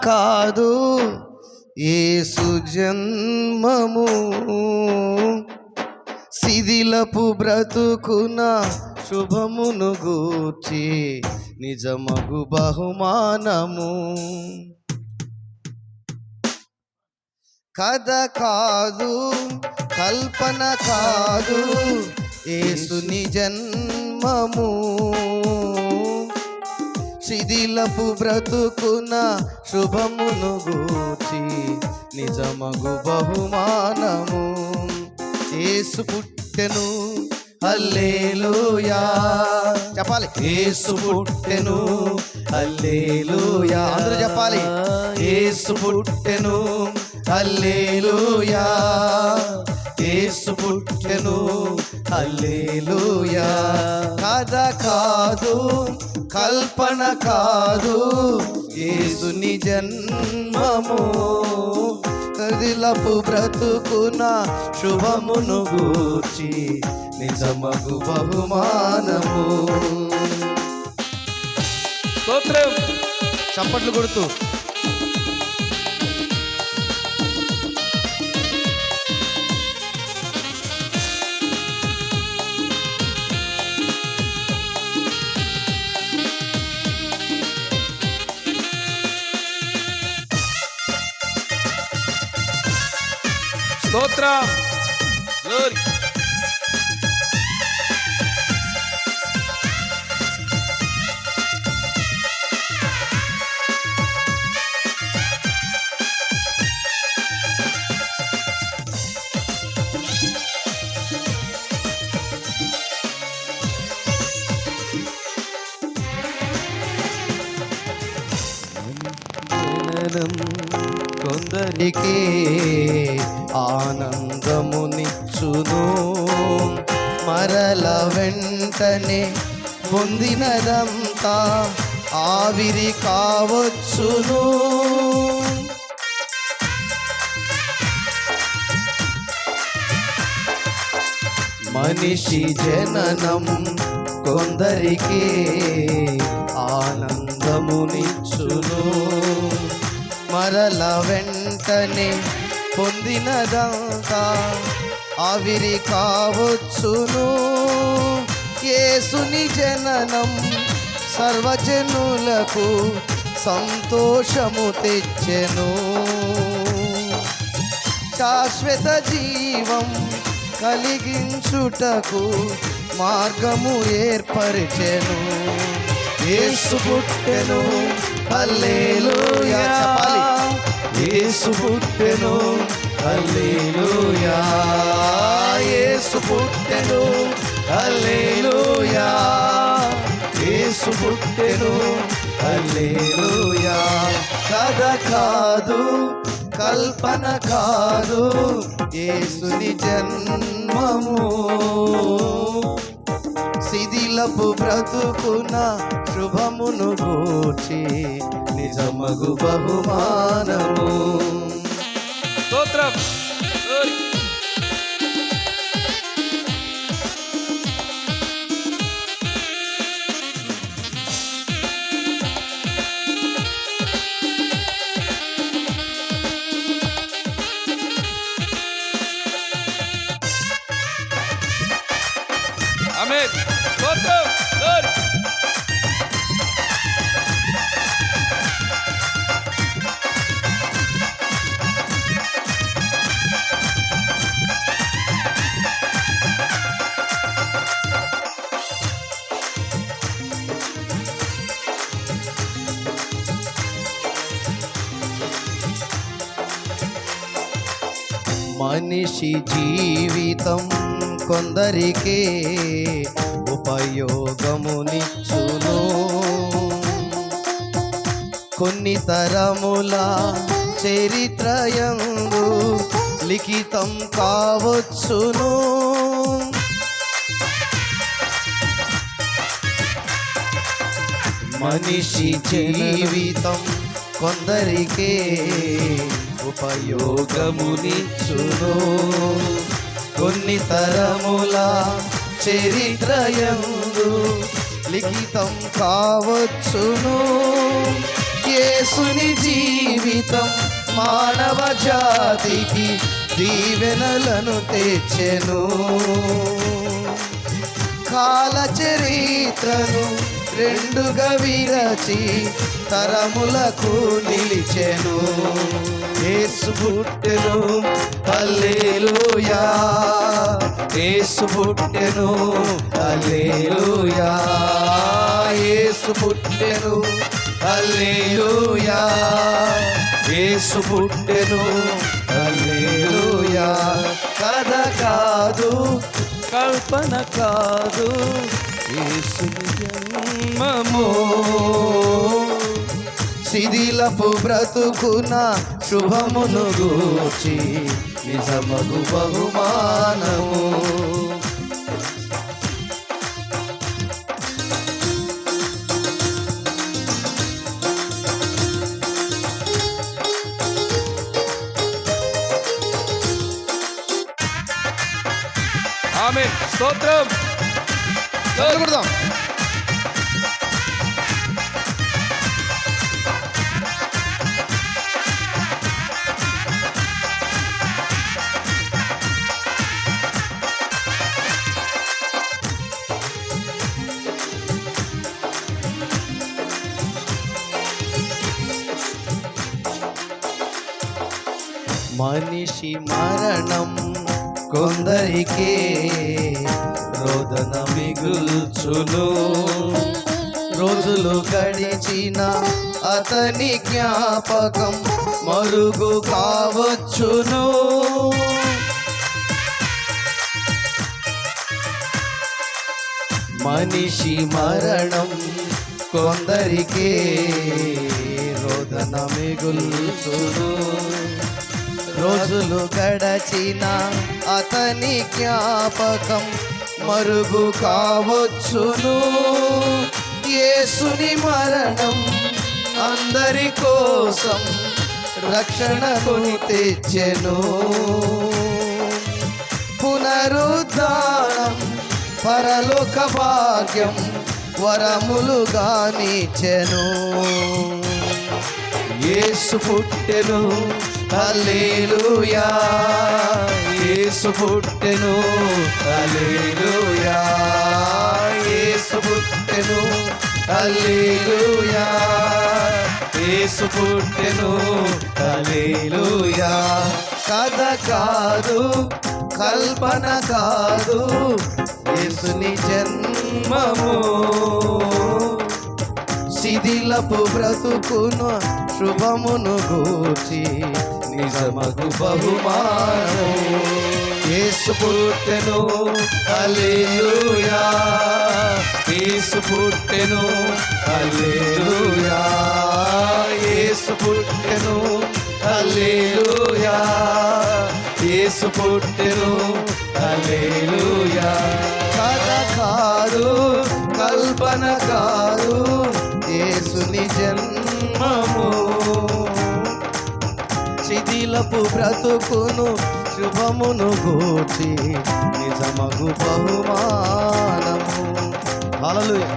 కాదు యేసు జన్మము, శిథిలపు బ్రతుకున శుభమును గూర్చి నిజమగు బహుమానము. కథ కాదు కల్పన కాదు యేసుని జన్మము, శిథిలపు బ్రతుకున శుభమును గూర్చి నిజమగు బహుమానము. యేసు పుట్టెను హల్లెలూయా చెప్పాలి, యేసు పుట్టెను హల్లెలూయా అందరూ చెప్పాలి. యేసు పుట్టెను హల్లెలూయా, యేసు పుట్టెను హల్లెలూయా. కథ కాదు కల్పన కాదు యేసుని జన్మము, కదిలపు బ్రతుకున శుభమును గూర్చి నిజమగు బహుమానము. స్తోత్రం చప్పట్లు కొడుతూ స్తోత్రం గ్లోరీ. కొందరికి ఆనందమునిచ్చును, మరల వెంటనే పొందినదంతా ఆవిరి కావచ్చును. మనిషి జననం కొందరికి ఆనందమునిచ్చును, మరల వెంటనే పొందినదంతా ఆవిరి కావచ్చును. యేసుని జననం సర్వజనులకు సంతోషము తెచ్చెను, శాశ్వత జీవం కలిగించుటకు మార్గము ఏర్పరిచెను. యేసు పుట్టెను హల్లెలూయా చెప్పాలి, యేసు పుట్టెను హల్లెలూయా, యేసు పుట్టెను హల్లెలూయా, యేసు పుట్టెను హల్లెలూయా. కథ కాదు కల్పన కాదు యేసుని జన్మము, శిథిలపు బ్రతుకున శుభమును గూర్చి నిజమగు బహుమానము. స్తోత్రం ఆమేన్. స్తోత్రం గ్లోరీ. మనిషి జీవితం కొందరికే ఉపయోగమునిచ్చును, కొన్ని తరముల చరిత్రయందు లిఖితం కావచ్చును. మనిషి జీవితం కొందరికే ఉపయోగమునిచ్చును, కొన్ని తరముల చరిత్రయందు లిఖితం కావచ్చును. యేసుని జీవితం మానవ జాతికి దీవెనలను తెచ్చెను. కాల చరిత్రను రెండుగా విరచి తరములకు నిలిచెను. యేసు పుట్టెను హల్లెలూయా, యేసు పుట్టెను హల్లెలూయా, యేసు పుట్టెను హల్లెలూయా, యేసు పుట్టెను హల్లెలూయా. కథ కాదు కల్పన కాదు యేసుని జన్మము, శిథిలపు బ్రతుకున శుభమును గూర్చి నిజమగు బహుమానము. ఆమేన్. స్తోత్రం. కొడదాం. మనిషి మరణం కొందరికే రోదన మిగుల్చును. రోజులు గడిచిన అతని జ్ఞాపకం మరుగు కావచ్చును. మనిషి మరణం కొందరికే రోదన మిగుల్చును. రోజులు గడచిన అతని జ్ఞాపకం మరుగు కావచ్చును. యేసుని మరణం అందరి కోసం రక్షణ కొని తెచ్చెను. పునరుద్ధానం పరలోక భాగ్యం వరములుగా నీచెను. యేసు పుట్టెను హల్లెలూయా, యేసు పుట్టెను హల్లెలూయా, యేసు పుట్టెను హల్లెలూయా, యేసు పుట్టెను హల్లెలూయా. కథ కాదు కల్పన కాదు యేసుని జన్మము, శిథిలపు బ్రతుకును శుభమును గూర్చి నిజమగు బహుమానము. యేసు పుట్టెను హల్లెలూయా, యేసు పుట్టెను హల్లెలూయా, యేసు పుట్టెను హల్లెలూయా, యేసు పుట్టెను హల్లెలూయా. కథ కాదు కల్పన కాదు యేసుని జన్మము, శిథిలపు బ్రతుకును శుభమును గూర్చి నిజమగు బహుమానము. హల్లెలూయా.